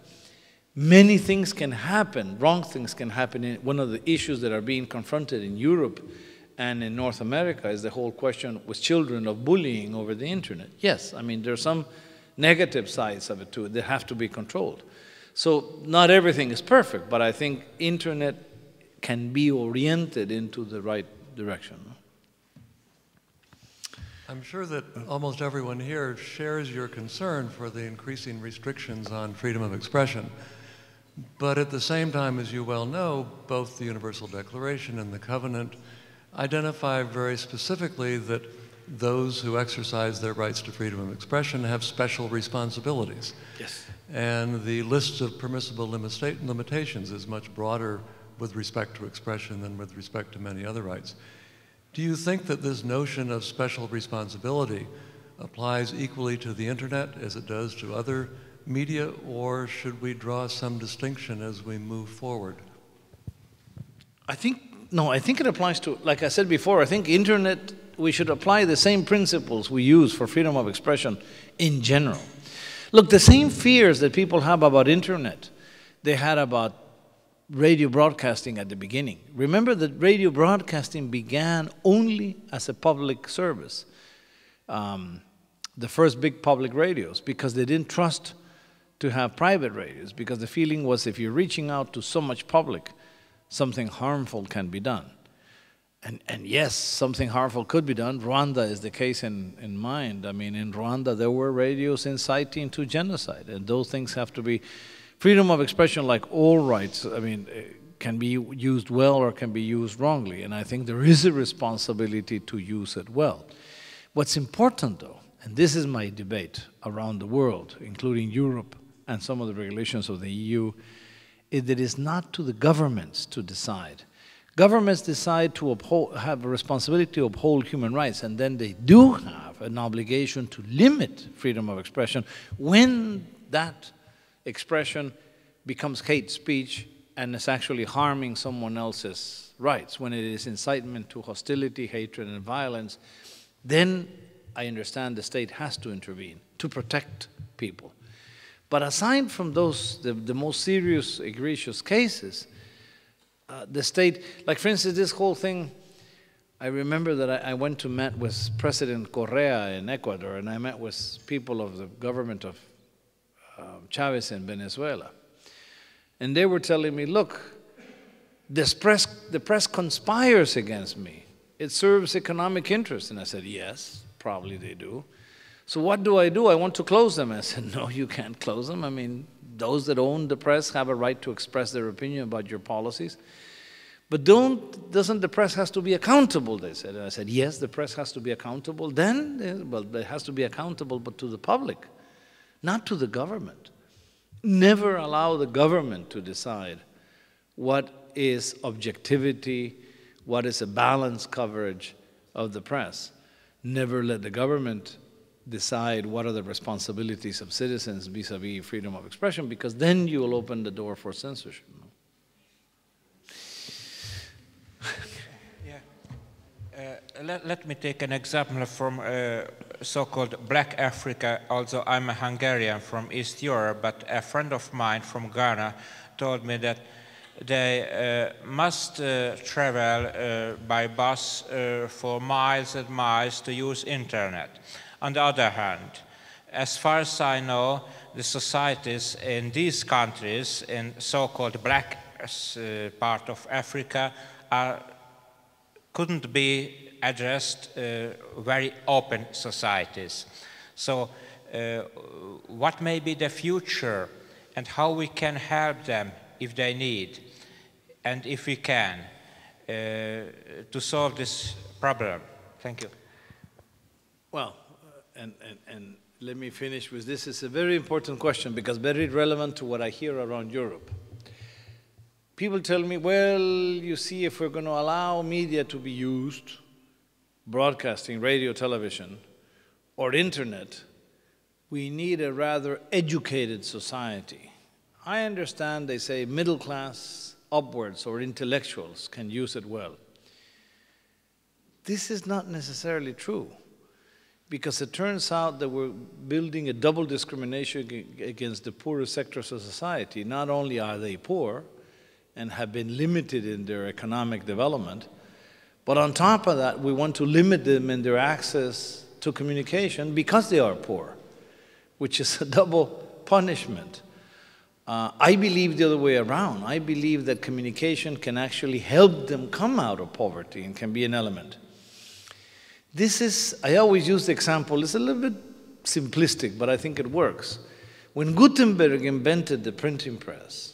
Many things can happen, wrong things can happen. One of the issues that are being confronted in Europe and in North America is the whole question with children of bullying over the internet. Yes, I mean, there are some negative sides of it too that have to be controlled. So not everything is perfect, but I think internet can be oriented into the right direction. I'm sure that almost everyone here shares your concern for the increasing restrictions on freedom of expression. But at the same time, as you well know, both the Universal Declaration and the Covenant identify very specifically that those who exercise their rights to freedom of expression have special responsibilities. Yes. And the list of permissible limitations is much broader with respect to expression than with respect to many other rights. Do you think that this notion of special responsibility applies equally to the internet as it does to other media, or should we draw some distinction as we move forward? No, I think it applies to, like I said before, I think internet, we should apply the same principles we use for freedom of expression in general. Look, the same fears that people have about internet, they had about radio broadcasting at the beginning. Remember that radio broadcasting began only as a public service. The first big public radios, because they didn't trust to have private radios, because the feeling was if you're reaching out to so much public, something harmful can be done. And yes, something harmful could be done. Rwanda is the case in mind. I mean, in Rwanda, there were radios inciting to genocide, and those things have to be. Freedom of expression, like all rights, I mean, can be used well or can be used wrongly, and I think there is a responsibility to use it well. What's important, though, and this is my debate around the world, including Europe and some of the regulations of the EU, is that it is not to the governments to decide. Governments decide to have a responsibility to uphold human rights, and then they do have an obligation to limit freedom of expression when that expression becomes hate speech and is actually harming someone else's rights. When it is incitement to hostility, hatred, and violence, then I understand the state has to intervene to protect people. But aside from those, the most serious, egregious cases, the state, like for instance, this whole thing, I remember that I went to meet with President Correa in Ecuador, and I met with people of the government of Chavez in Venezuela. And they were telling me, look, the press conspires against me. It serves economic interests. And I said, yes, probably they do. So what do? I want to close them. I said, no, you can't close them. I mean, those that own the press have a right to express their opinion about your policies. But doesn't the press has to be accountable, they said. And I said, yes, the press has to be accountable. Then, well, it has to be accountable, but to the public, not to the government. Never allow the government to decide what is objectivity, what is a balanced coverage of the press. Never let the government decide what are the responsibilities of citizens vis-a-vis freedom of expression, because then you will open the door for censorship. Let me take an example from so-called Black Africa. Also, I'm a Hungarian from East Europe, but a friend of mine from Ghana told me that they must travel by bus for miles and miles to use internet. On the other hand, as far as I know, the societies in these countries, in so-called black part of Africa, couldn't be addressed very open societies. So what may be the future and how we can help them if they need, and if we can, to solve this problem? Thank you. Well, and let me finish with this. It's a very important question because very relevant to what I hear around Europe. People tell me, well, you see, if we're going to allow media to be used, broadcasting, radio, television, or internet, we need a rather educated society. I understand they say middle class upwards or intellectuals can use it well. This is not necessarily true, because it turns out that we're building a double discrimination against the poorer sectors of society. Not only are they poor and have been limited in their economic development, but on top of that, we want to limit them in their access to communication because they are poor, which is a double punishment. I believe the other way around. I believe that communication can actually help them come out of poverty and can be an element. This is, I always use the example, it's a little bit simplistic, but I think it works. When Gutenberg invented the printing press,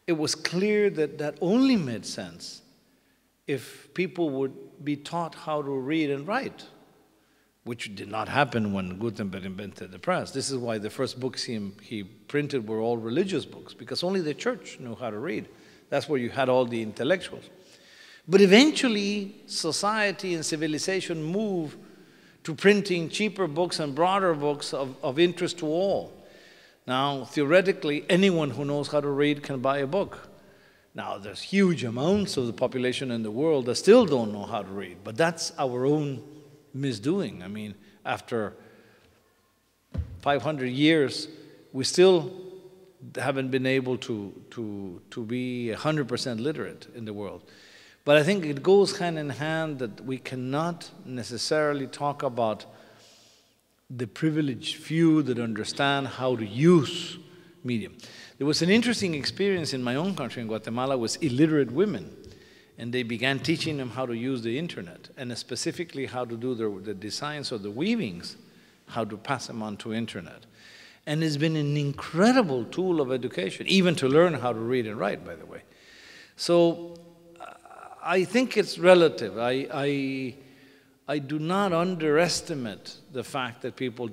it was clear that that only made sense if people would be taught how to read and write, which did not happen when Gutenberg invented the press. This is why the first books he printed were all religious books, because only the church knew how to read. That's where you had all the intellectuals. But eventually, society and civilization moved to printing cheaper books and broader books of interest to all. Now, theoretically, anyone who knows how to read can buy a book. Now, there's huge amounts of the population in the world that still don't know how to read, but that's our own misdoing. I mean, after 500 years, we still haven't been able to be 100% literate in the world. But I think it goes hand in hand that we cannot necessarily talk about the privileged few that understand how to use medium. There was an interesting experience in my own country, in Guatemala, with illiterate women. And they began teaching them how to use the internet, and specifically how to do the designs or the weavings, how to pass them on to internet. And it's been an incredible tool of education, even to learn how to read and write, by the way. So I think it's relative. I do not underestimate the fact that people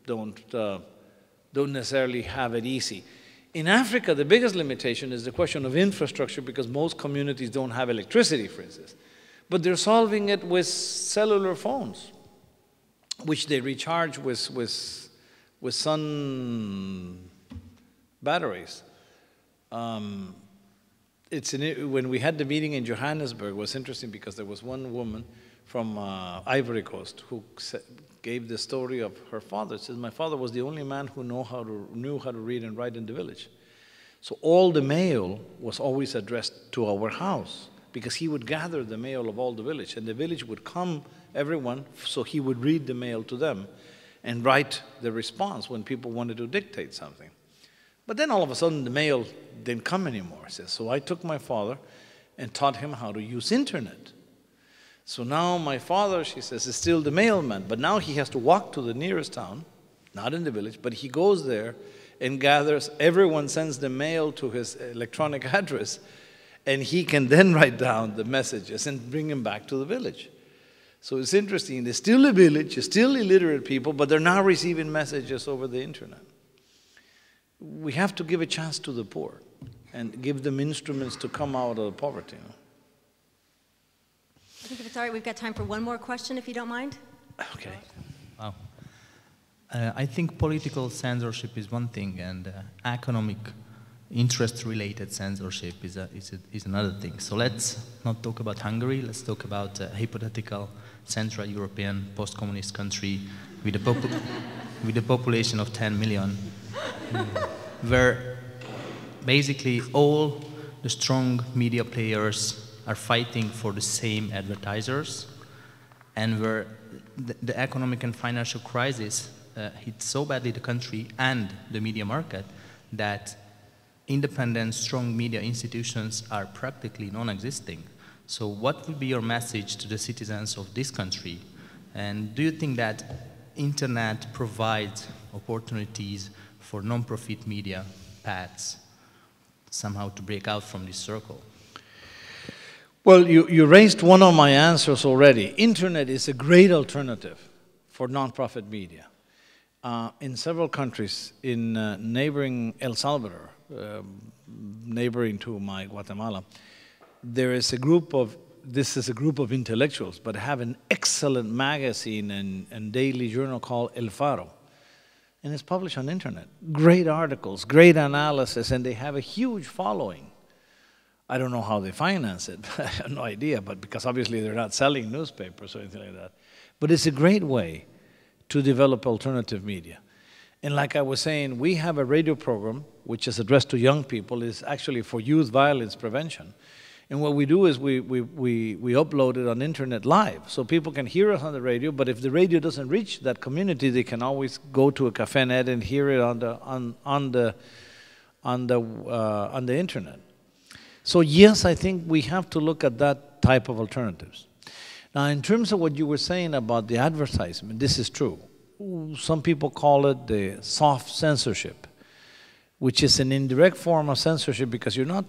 don't necessarily have it easy. In Africa, the biggest limitation is the question of infrastructure, because most communities don't have electricity, for instance. But they're solving it with cellular phones, which they recharge with sun batteries. When we had the meeting in Johannesburg, it was interesting because there was one woman from Ivory Coast who gave the story of her father. She says, my father was the only man who knew how to read and write in the village. So all the mail was always addressed to our house, because he would gather the mail of all the village, and the village would come, everyone, so he would read the mail to them and write the response when people wanted to dictate something. But then all of a sudden the mail didn't come anymore. Says, so I took my father and taught him how to use internet. So now my father, she says, is still the mailman, but now he has to walk to the nearest town, not in the village, but he goes there and gathers, everyone sends the mail to his electronic address, and he can then write down the messages and bring them back to the village. So it's interesting, there's still a village, there's still illiterate people, but they're now receiving messages over the internet. We have to give a chance to the poor and give them instruments to come out of poverty. You know? I think if it's all right, we've got time for one more question, if you don't mind. Okay. Wow. I think political censorship is one thing, and economic interest-related censorship is another thing. So let's not talk about Hungary, let's talk about a hypothetical Central European post-communist country with a population of 10 million, where basically all the strong media players are fighting for the same advertisers, and where the economic and financial crisis hit so badly the country and the media market that independent, strong media institutions are practically non-existing. So what would be your message to the citizens of this country? And do you think that internet provides opportunities for non-profit media paths somehow to break out from this circle? Well, you raised one of my answers already. Internet is a great alternative for non-profit media. In several countries, in neighboring El Salvador, neighboring to my Guatemala, there is a group of, this is a group of intellectuals, but have an excellent magazine and daily journal called El Faro. And it's published on the internet. Great articles, great analysis, and they have a huge following. I don't know how they finance it, I have no idea, but because obviously they're not selling newspapers or anything like that. But it's a great way to develop alternative media. And like I was saying, we have a radio program which is addressed to young people, is actually for youth violence prevention. And what we do is we upload it on internet live, so people can hear us on the radio, but if the radio doesn't reach that community, they can always go to a Café Net and hear it on the internet. So yes, I think we have to look at that type of alternatives. Now, in terms of what you were saying about the advertisement, this is true. Some people call it the soft censorship, which is an indirect form of censorship because you're not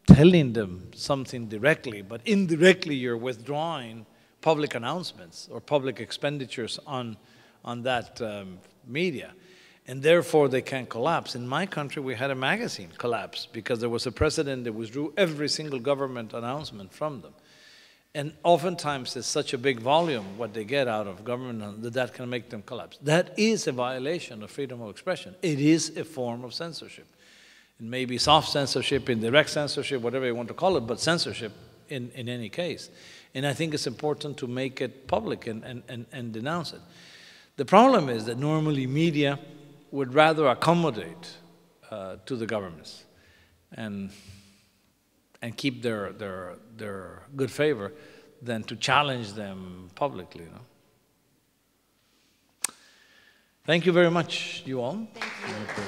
telling them something directly, but indirectly you're withdrawing public announcements or public expenditures on that media. And therefore they can collapse. In my country, we had a magazine collapse because there was a president that withdrew every single government announcement from them. And oftentimes there's such a big volume what they get out of government that can make them collapse. That is a violation of freedom of expression. It is a form of censorship. It may be soft censorship, indirect censorship, whatever you want to call it, but censorship in any case. And I think it's important to make it public and denounce it. The problem is that normally media would rather accommodate to the governments and keep their good favor than to challenge them publicly. You know? Thank you very much, you all. Thank you.